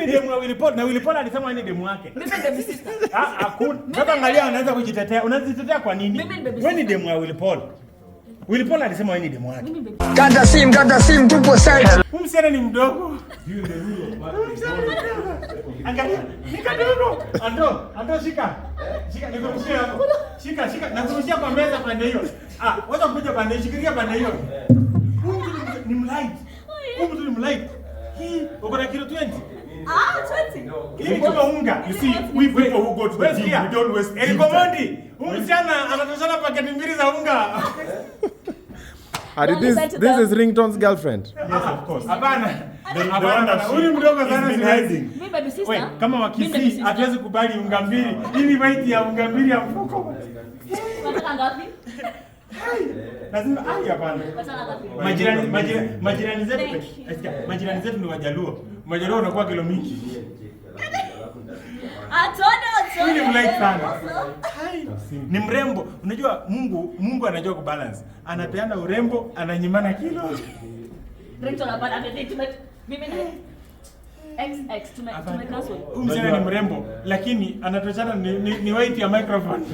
ni demu wa Willy Paul na Willy Paul alisema ni demu wake. Mimi baby sister. Hakuna. Sasa angalia anaanza kujitetea. Unajitetea kwa nini? Wewe ni demu wa Willy Paul. Willy Paul alisema wewe ni demu wake. Kata sim tupo side. Msichana ni mdogo. Angalia. Ni kadogo. Ando shika. Shika nikurushia hapo. Shika. Nakurushia kwa meza pande hiyo. Wacha kuja pande hiyo. Shikilia pande hiyo. Ni mlight. Huyu mtu ni mlight. Hii uko na kilo 20. 20. Hii kama unga. You see, we people who go to the gym, we don't waste gym time. Msichana anatoshana paketi mbili za unga. This is Ringtone's girlfriend. Yes, of course. Hapana. Huyu mdogo sana hiding. Mimi baby sister. Kama wakisi hatuwezi kubali unga mbili. Ili weight ya unga mbili ya mfuko. Unataka ngapi? Lazima hapana. Majirani zetu ni Wajaluo. Wajaluo wanakuwa kilo mingi. Atono. Ni mlight sana. Ni mrembo. Unajua Mungu anajua kubalance. Anapeana urembo, ananyimana kilo. Ringtone hapana amedate mimi na XX tumekansel. Msichana ni mrembo lakini anatoshana ni weight ya microphone.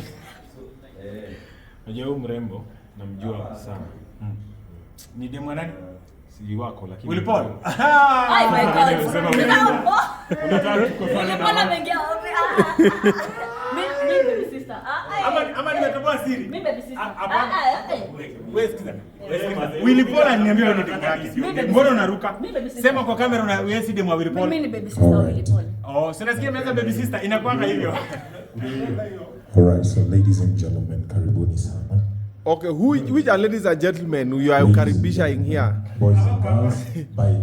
Unajua huyu mrembo namjua sana. Ni demu nani? Si wako lakini Willy Paul. Ai my god. Unataka tukofana na mbona mengia wapi? Mimi baby sister. Ama nimetoboa siri. Mimi baby sister. Wewe sikiza. Willy Paul ananiambia wewe ni demu yake. Mbona unaruka? Sema kwa kamera una wewe si demu wa Willy Paul. Mimi ni baby sister wa Willy Paul. Oh, sasa nasikia meza baby sister inakuanga hivyo. Alright, so ladies and gentlemen, karibuni sana. Okay, which are ladies and gentlemen you are karibisha in here? Boys and girls, by.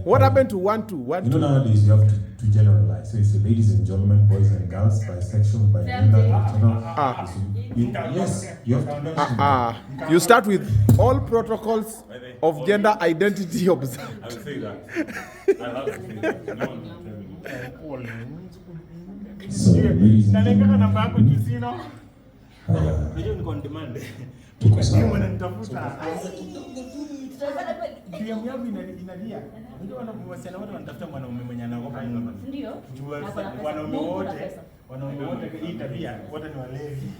What happened to one? You know nowadays you have to generalize. So you say ladies and gentlemen, boys and girls, bisexual, bigender, yes, you have to. You start with all protocols of gender identity observed. I will say that. I have to say that. No. So ladies and gentlemen, namba yako tusino. Unajua niko on demand. Kimo nitafuta. DM yangu inalia. Unajua wasichana wote wanatafuta mwanaume mwenye anaogopa Mungu. Ndio. Wanaume wote hii tabia wote ni walevi.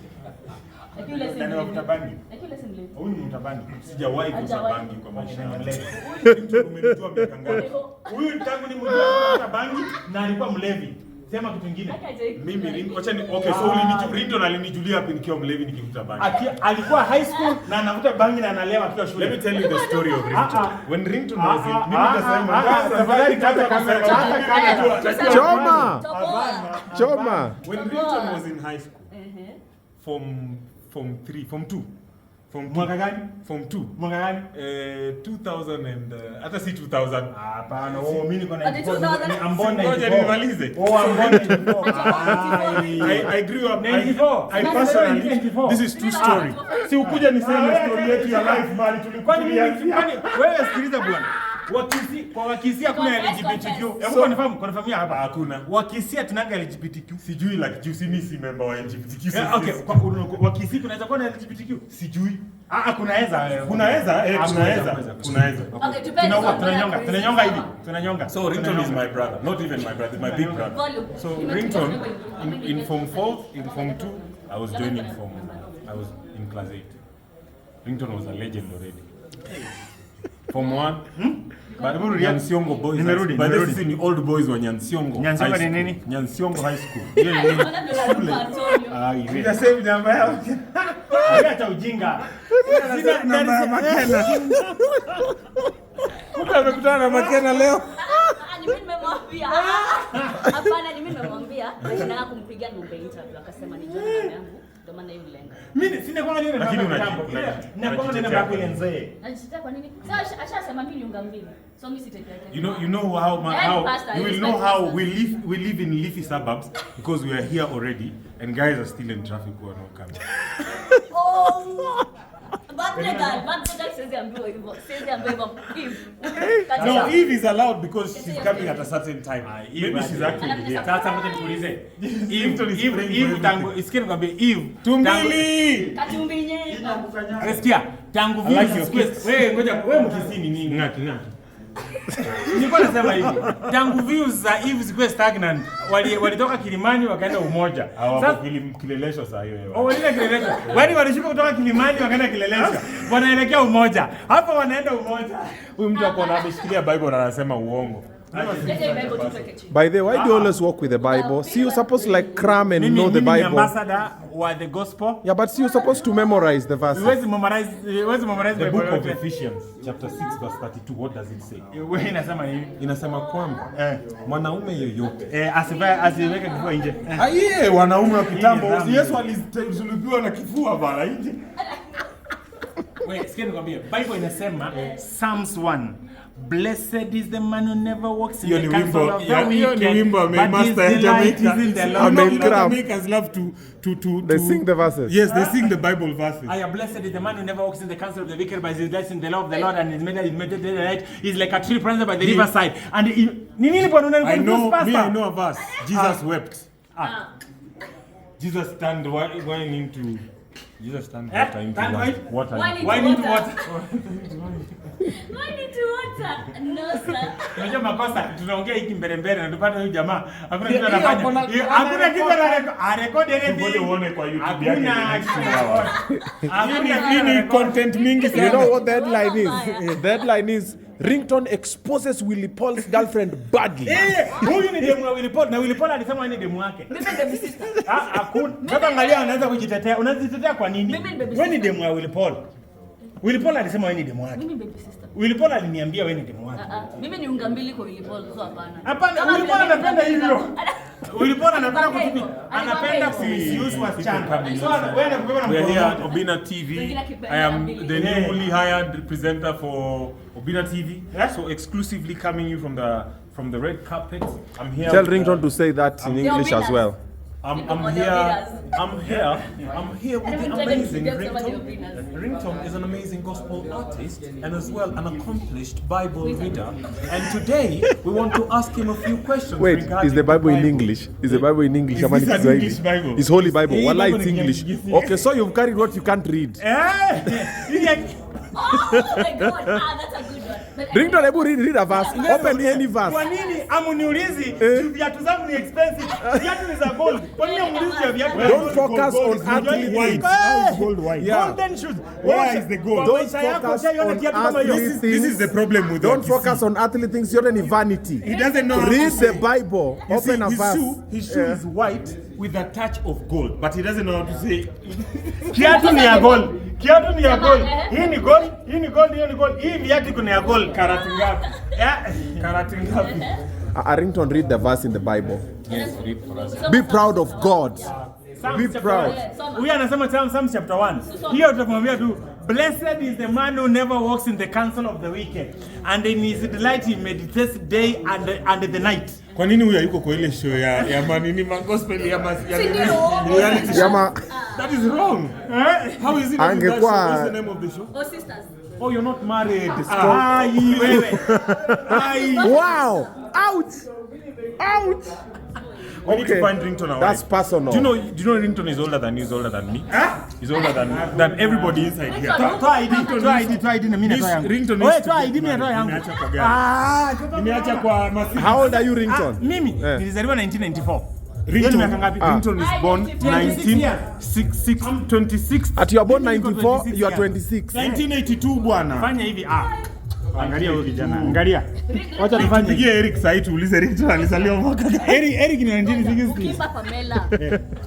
Lakini yule si mtabangi. Lakini yule si mlevi. Huyu ni mtabangi. Sijawahi kusabangi kwa maisha yangu. Umenitoa miaka ngapi? Huyu tangu ni mtabangi na alikuwa mlevi. Sema kitu kingine. Mimi wacha ni okay, so Ringtone alinijulia hapo nikiwa mlevi nikivuta bangi. Alikuwa high school na anavuta bangi na analewa akiwa shule. Let me tell you the story of Ringtone. When Ringtone was in mimi nasema tafadhali kata kamera. Choma. When Ringtone was in high school. Form 2. Mwaka gani? Form 2. Mwaka gani? 2000 and hata si 2000. Hapana, mimi niko na ambona nimalize. I grew up 94. I personally this is true story. Si ukuja niseme story yetu ya life mali tulikuwa wewe sikiliza bwana. Wakisia hakuna LGBTQ. Hebu confirm hapa. Hakuna. Wakisia tunanga LGBTQ. Sijui like juicy mimi si member wa LGBTQ. Okay, wakisia kunaweza kuwa na LGBTQ? Sijui. Kunaweza. Okay, tunanyonga hivi. Tunanyonga. So Ringtone is my brother, not even my brother, my big brother. So Ringtone in Form 4, in Form 2, I was in class 8. Ringtone was a legend already. Form 1, Nyansiongo boys. Nimerudi. But this is the old boys wa Nyansiongo. Nyansiongo ni nini? Nyansiongo high school. Nita save namba yao. Hata ujinga. Sina namba ya Makena. Kumbe amekutana na Makena leo. Mimi nimemwambia. Hapana, mimi nimemwambia nataka kumpigia ngombe interview akasema ni jona namba yangu. Ndio maana hiyo lengo. Mimi sina kwa nini lakini na kwa nini namba ile nzee. Anajitetea kwa nini? Sasa ashasema mimi unga mbili. So mimi sitetea. You know how you will know how we live in leafy suburbs because we are here already and guys are still in traffic who are not coming. Oh. No, Eve is allowed because she's coming at a certain time. Maybe she's actually here. Sasa ngoja nikuulize. Eve tangu isikie nikwambie Eve tumbili. Katumbinye. Unasikia? Tangu vile wewe ngoja wewe mkisini nini? Ngati. Nilikuwa nasema hivi. Tangu views za hivi zikuwe stagnant. Walitoka Kilimani wakaenda Umoja. Sasa kilelesho saa hiyo. Walienda kilelesho. Walishuka kutoka Kilimani wakaenda kilelesho. Wanaelekea Umoja. Hapo wanaenda Umoja. Huyu mtu akona ameshikilia Bible na anasema uongo. By the way, why do you always walk with the Bible? See, you're supposed to like cram and know the Bible. Ambassador wa the gospel. Yeah, but see, you're supposed to memorize the verses. Where's memorize the book of Ephesians, chapter 6, verse 32. What does it say? Wewe inasema nini? Inasema kwamba mwanaume yoyote asiweke kifua nje. Aiye, wanaume wa kitambo Yesu alisulubiwa na kifua bana nje. Wait, sikia nikwambie. Bible inasema Psalms 1. Blessed is the man who never walks in the counsel of the wicked, but his delight is in the Lord. Jamaicans love to They sing the verses. Yes, they sing the Bible verses. I am blessed is the man who never walks in the counsel of the wicked, but his delight in the law of the Lord, and his meditation delight is like a tree planted by the riverside. And I know a verse. Jesus wept. Jesus turned wine into. Jesus turned water into water. Wine into water. No sir. Unajua makosa tunaongea hiki mbele na tupate huyu jamaa. Hakuna kitu anafanya. Hakuna kitu anarekodi hivi. Uone kwa YouTube yake. Hakuna content mingi sana. You know what the headline is? The headline is Ringtone exposes Willy Paul's girlfriend badly. Huyu ni demu wa Willy Paul na Willy Paul alisema ni demu wake. Mimi baby sister. Hakuna. Sasa angalia anaanza kujitetea. Unajitetea kwa nini? Wewe ni demu wa Willy Paul. Willy Paul alisema wewe ni demu wake. Mimi baby sister. Willy Paul aliniambia wewe ni demu wake. Mimi ni unga mbili kwa Willy Paul, so hapana. Hapana, Willy Paul anapenda hivyo. Willy Paul anapenda kutupi. Anapenda kumisuse wasichana. So wewe unakuwa na We are here at Obinna TV. I am the newly hired presenter for Obinna TV. So exclusively coming you from the red carpet. I'm here. Tell Ringtone to say that in English as well. I'm here with the amazing Ringtone. Ringtone is an amazing gospel artist and as well an accomplished Bible reader. And today we want to ask him a few questions. Wait, is the Bible in English? Is the Bible in English? Is this an English Bible? It's Holy Bible. Wallah, it's English. Okay, so you've carried what you can't read. Oh my God, that's a good one. Ringtone, read a verse. Open any verse. Kwa nini amuniulizi viatu zangu ni expensive? Viatu ni za gold. Kwa nini amuniulizi viatu? Don't focus on earthly things. Gold white. Yeah. Golden shoes. Where is the gold? Don't focus on earthly things. This is the problem with Don't focus on earthly things. You're any vanity. He doesn't know. Read the Bible. Open a verse. His shoe is white with a touch of gold, but he doesn't know how to say. Kiatu ni ya gold. Kiatu ni ya gold. Hii ni gold, hii ni gold, hii ni gold. Hii viatu kuna ya gold. Karati ngapi? Karati ngapi? Ringtone, read the verse in the Bible. Yes, read for us. Be proud of God. Be proud. Huyu anasema Psalms chapter 1. Hiyo tutamwambia tu, blessed is the man who never walks in the counsel of the wicked, and in his delight he meditates day and the night. Kwa nini huyu yuko kwa ile show ya manini gospel ya reality show? That is wrong. How is it that show? What's the name of the show? Oh sisters. Oh, you're not married. Wow! Ouch! Ouch! We need to find Ringtone. That's personal. Do you know Ringtone is older than you, is older than me? He's older than everybody inside here. Try ID na mimi natoa yangu. Ringtone Wewe try ID, mimi natoa yangu. Nimeacha kwa masimu. How old are you, Ringtone? Mimi nilizaliwa 1994. Ringtone is born 1926. At you are born 94, you are 26. 1982 bwana. Fanya hivi angalia huyo kijana. Angalia. Wacha tufanye. Pigie Eric sasa tuulize Ringtone alizaliwa mwaka gani? Eric ni 1960. Kipa Pamela.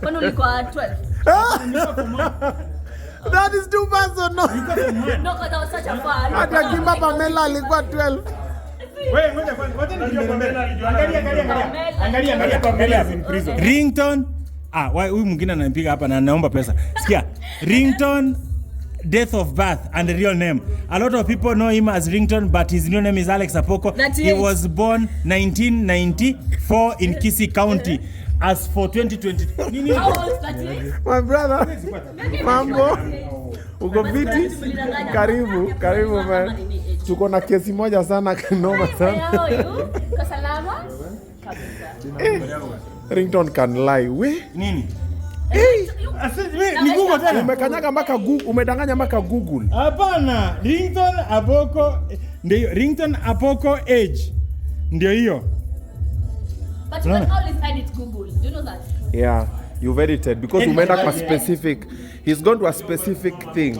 Kwani ulikuwa 12? That is too personal. No, because I was such a fan. Hata Kimba Pamela alikuwa 12. Wewe ngoja kwanza. Wacha Angalia Pamela is in prison. Ringtone. Huyu mwingine ananipiga hapa na naomba pesa. Sikia. Ringtone, death of birth and the real name. A lot of people know him as Ringtone, but his real name is Alex Apoko. He was born 1994 in Kisii County. As for 2020. How old is that? My brother. Mambo. Uko viti? Karibu man. Tuko na kesi moja sana kinoma sana. Kasalama? Ringtone can lie. We? Nini? Ni Google tena. Umekanyaga mpaka Google, umedanganya mpaka Google. Hapana, Ringtone Apoko ndio Ringtone Apoko age. Ndio hiyo. But you can always find it Google. Do you know that? Yeah, you've edited because umeenda kwa specific. He's gone to a specific thing.